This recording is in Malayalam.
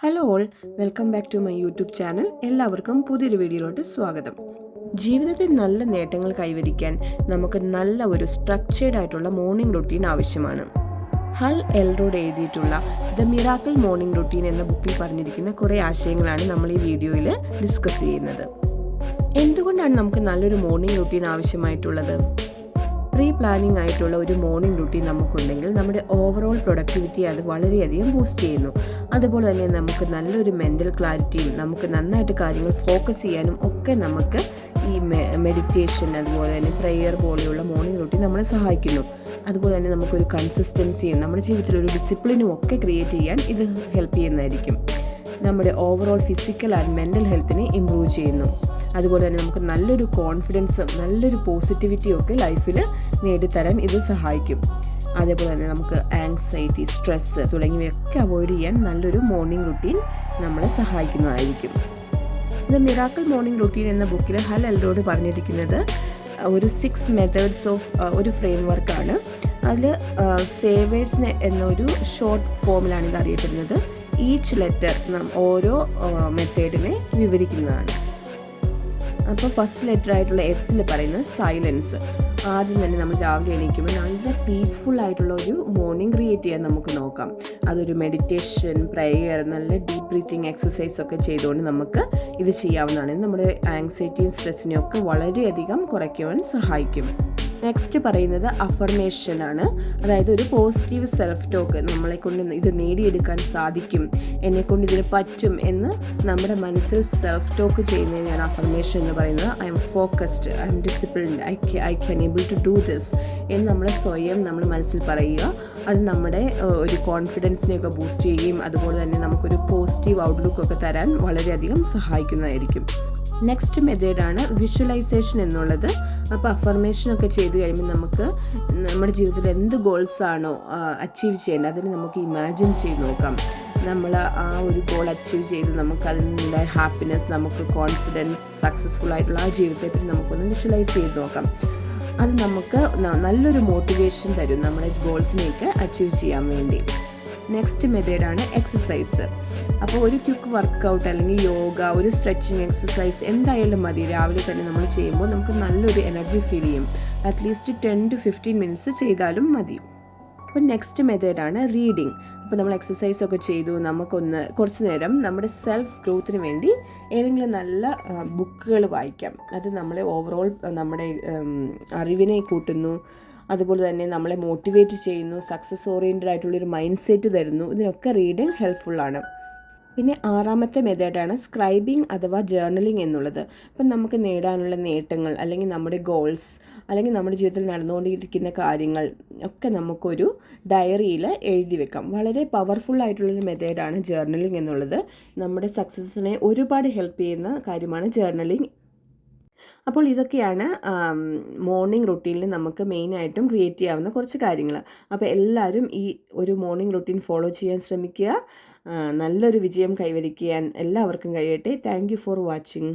Hello all, welcome back to my YouTube channel. എല്ലാവർക്കും പുതിയൊരു വീഡിയോയിലോട്ട് സ്വാഗതം. ജീവിതത്തിൽ നല്ല നേട്ടങ്ങൾ കൈവരിക്കാൻ നമുക്ക് നല്ല ഒരു സ്ട്രക്ചേർഡ് ആയിട്ടുള്ള മോർണിംഗ് റൊട്ടീൻ ആവശ്യമാണ്. ഹൽ എൽറോഡ് എഴുതിയിട്ടുള്ള ദ മിറാക്കിൾ മോർണിംഗ് റൊട്ടീൻ എന്ന ബുക്കിൽ പറഞ്ഞിരിക്കുന്ന കുറേ ആശയങ്ങളാണ് നമ്മൾ ഈ വീഡിയോയിൽ ഡിസ്കസ് ചെയ്യുന്നത്. എന്തുകൊണ്ടാണ് നമുക്ക് നല്ലൊരു മോർണിംഗ് റൊട്ടീൻ ആവശ്യമായിട്ടുള്ളത്? പ്രീ പ്ലാനിങ് ആയിട്ടുള്ള ഒരു മോർണിംഗ് റുട്ടീൻ നമുക്കുണ്ടെങ്കിൽ നമ്മുടെ ഓവറോൾ പ്രൊഡക്ടിവിറ്റി അത് വളരെയധികം ബൂസ്റ്റ് ചെയ്യുന്നു. അതുപോലെ തന്നെ നമുക്ക് നല്ലൊരു മെൻ്റൽ ക്ലാരിറ്റിയും നമുക്ക് നന്നായിട്ട് കാര്യങ്ങൾ ഫോക്കസ് ചെയ്യാനും ഒക്കെ നമുക്ക് ഈ മെഡിറ്റേഷൻ അതുപോലെ തന്നെ പ്രെയർ പോലെയുള്ള മോർണിംഗ് റുട്ടീൻ നമ്മളെ സഹായിക്കുന്നു. അതുപോലെ തന്നെ നമുക്കൊരു കൺസിസ്റ്റൻസിയും നമ്മുടെ ജീവിതത്തിൽ ഒരു ഡിസിപ്ലിനും ഒക്കെ ക്രിയേറ്റ് ചെയ്യാൻ ഇത് ഹെൽപ്പ് ചെയ്യുന്നതായിരിക്കും. നമ്മുടെ ഓവറോൾ ഫിസിക്കൽ ആൻഡ് മെൻ്റൽ ഹെൽത്തിനെ ഇമ്പ്രൂവ് ചെയ്യുന്നു. അതുപോലെ തന്നെ നമുക്ക് നല്ലൊരു കോൺഫിഡൻസും നല്ലൊരു പോസിറ്റിവിറ്റിയും ഒക്കെ ലൈഫിൽ നേടിത്തരാൻ ഇത് സഹായിക്കും. അതേപോലെ തന്നെ നമുക്ക് ആങ്സൈറ്റി, സ്ട്രെസ്സ് തുടങ്ങിയവയൊക്കെ അവോയ്ഡ് ചെയ്യാൻ നല്ലൊരു മോർണിംഗ് റുട്ടീൻ നമ്മളെ സഹായിക്കുന്നതായിരിക്കും. ദ മിറാക്കിൾ മോർണിംഗ് റുട്ടീൻ എന്ന ബുക്കിൽ ഹൽ എൽറോഡ് പറഞ്ഞിരിക്കുന്നത് ഒരു 6 മെത്തേഡ്സ് ഓഫ് ഒരു ഫ്രെയിം വർക്കാണ്. അതിൽ സേവേഴ്സ് എന്നൊരു ഷോർട്ട് ഫോമിലാണ് ഇത് അറിയപ്പെടുന്നത്. ഈച്ച് ലെറ്റർ ഓരോ മെത്തേഡിനെ വിവരിക്കുന്നതാണ്. അപ്പോൾ ഫസ്റ്റ് ലെറ്റർ ആയിട്ടുള്ള എസ്സിൽ പറയുന്നത് സൈലൻസ്. ആദ്യം തന്നെ നമ്മൾ രാവിലെ എണീക്കുമ്പോൾ നല്ല പീസ്ഫുൾ ആയിട്ടുള്ള ഒരു മോർണിംഗ് ക്രിയേറ്റ് ചെയ്യാൻ നമുക്ക് നോക്കാം. അതൊരു മെഡിറ്റേഷൻ, പ്രെയർ, നല്ല ഡീപ്പ് ബ്രീത്തിങ് എക്സസൈസ് ഒക്കെ ചെയ്തുകൊണ്ട് നമുക്ക് ഇത് ചെയ്യാവുന്നതാണ്. നമ്മുടെ ആങ്സൈറ്റിയും സ്ട്രെസ്സിനെയും ഒക്കെ വളരെയധികം കുറയ്ക്കുവാൻ സഹായിക്കും. നെക്സ്റ്റ് പറയുന്നത് അഫർമേഷൻ ആണ്. അതായത് ഒരു പോസിറ്റീവ് സെൽഫ് ടോക്ക്, നമ്മളെ കൊണ്ട് ഇത് നേടിയെടുക്കാൻ സാധിക്കും, എന്നെക്കൊണ്ട് ഇതിന് പറ്റും എന്ന് നമ്മുടെ മനസ്സിൽ സെൽഫ് ടോക്ക് ചെയ്യുന്നതിനാണ് അഫർമേഷൻ എന്ന് പറയുന്നത്. I am focused, I am disciplined, I can able to do this എന്ന് നമ്മളെ സ്വയം നമ്മൾ മനസ്സിൽ പറയുക. അത് നമ്മുടെ ഒരു കോൺഫിഡൻസിനെയൊക്കെ ബൂസ്റ്റ് ചെയ്യുകയും അതുപോലെ തന്നെ നമുക്കൊരു പോസിറ്റീവ് ഔട്ട്ലുക്ക് ഒക്കെ തരാൻ വളരെയധികം സഹായിക്കുന്നതായിരിക്കും. നെക്സ്റ്റ് മെത്തേഡാണ് വിഷ്വലൈസേഷൻ എന്നുള്ളത്. അപ്പോൾ അഫർമേഷനൊക്കെ ചെയ്ത് കഴിയുമ്പോൾ നമുക്ക് നമ്മുടെ ജീവിതത്തിൽ എന്ത് ഗോൾസാണോ അച്ചീവ് ചെയ്യേണ്ടത് അതിന് നമുക്ക് ഇമാജിൻ ചെയ്ത് നോക്കാം. നമ്മൾ ആ ഒരു ഗോൾ അച്ചീവ് ചെയ്ത് നമുക്ക് അതിൽ നിന്നുള്ള ഹാപ്പിനെസ്, നമുക്ക് കോൺഫിഡൻസ്, സക്സസ്ഫുൾ ആയിട്ടുള്ള ആ ജീവിതത്തെപ്പറ്റി നമുക്കൊന്ന് വിഷ്വലൈസ് ചെയ്ത് നോക്കാം. അത് നമുക്ക് നല്ലൊരു മോട്ടിവേഷൻ തരും നമ്മുടെ ഗോൾസിനെയൊക്കെ അച്ചീവ് ചെയ്യാൻ വേണ്ടി. നെക്സ്റ്റ് മെത്തേഡാണ് എക്സസൈസ്. അപ്പോൾ ഒരു ക്വിക്ക് വർക്കൗട്ട് അല്ലെങ്കിൽ യോഗ, ഒരു സ്ട്രെച്ചിങ് എക്സസൈസ് എന്തായാലും മതി. രാവിലെ തന്നെ നമ്മൾ ചെയ്യുമ്പോൾ നമുക്ക് നല്ലൊരു എനർജി ഫീൽ ചെയ്യും. അറ്റ്ലീസ്റ്റ് 10 to 15 മിനിറ്റ്സ് ചെയ്താലും മതി. അപ്പോൾ നെക്സ്റ്റ് മെത്തേഡാണ് റീഡിങ്. അപ്പോൾ നമ്മൾ എക്സസൈസ് ഒക്കെ ചെയ്തു, നമുക്കൊന്ന് കുറച്ച് നേരം നമ്മുടെ സെൽഫ് ഗ്രോത്തിന് വേണ്ടി ഏതെങ്കിലും നല്ല ബുക്കുകൾ വായിക്കാം. അത് നമ്മളെ ഓവറോൾ നമ്മുടെ അറിവിനെ കൂട്ടുന്നു. അതുപോലെ തന്നെ നമ്മളെ മോട്ടിവേറ്റ് ചെയ്യുന്നു, സക്സസ് ഓറിയൻറ്റഡ് ആയിട്ടുള്ളൊരു മൈൻഡ് സെറ്റ് തരുന്നു. ഇതിനൊക്കെ റീഡിങ് ഹെൽപ്ഫുള്ളാണ്. പിന്നെ 6ാമത്തെ മെത്തേഡാണ് സ്ക്രൈബിങ് അഥവാ ജേർണലിംഗ് എന്നുള്ളത്. അപ്പം നമുക്ക് നേടാനുള്ള നേട്ടങ്ങൾ അല്ലെങ്കിൽ നമ്മുടെ ഗോൾസ് അല്ലെങ്കിൽ നമ്മുടെ ജീവിതത്തിൽ നടന്നുകൊണ്ടിരിക്കുന്ന കാര്യങ്ങൾ ഒക്കെ നമുക്കൊരു ഡയറിയിൽ എഴുതി വെക്കാം. വളരെ പവർഫുൾ ആയിട്ടുള്ളൊരു മെത്തേഡാണ് ജേർണലിംഗ് എന്നുള്ളത്. നമ്മുടെ സക്സസ്സിനെ ഒരുപാട് ഹെൽപ്പ് ചെയ്യുന്ന കാര്യമാണ് ജേർണലിംഗ്. അപ്പോൾ ഇതൊക്കെയാണ് മോർണിംഗ് റുട്ടീനിൽ നമുക്ക് മെയിനായിട്ടും ക്രിയേറ്റ് ചെയ്യാവുന്ന കുറച്ച് കാര്യങ്ങൾ. അപ്പോൾ എല്ലാവരും ഈ ഒരു മോർണിംഗ് റുട്ടീൻ ഫോളോ ചെയ്യാൻ ശ്രമിക്കുക. നല്ലൊരു വിജയം കൈവരിക്കാൻ എല്ലാവർക്കും കഴിയട്ടെ. Thank you for watching.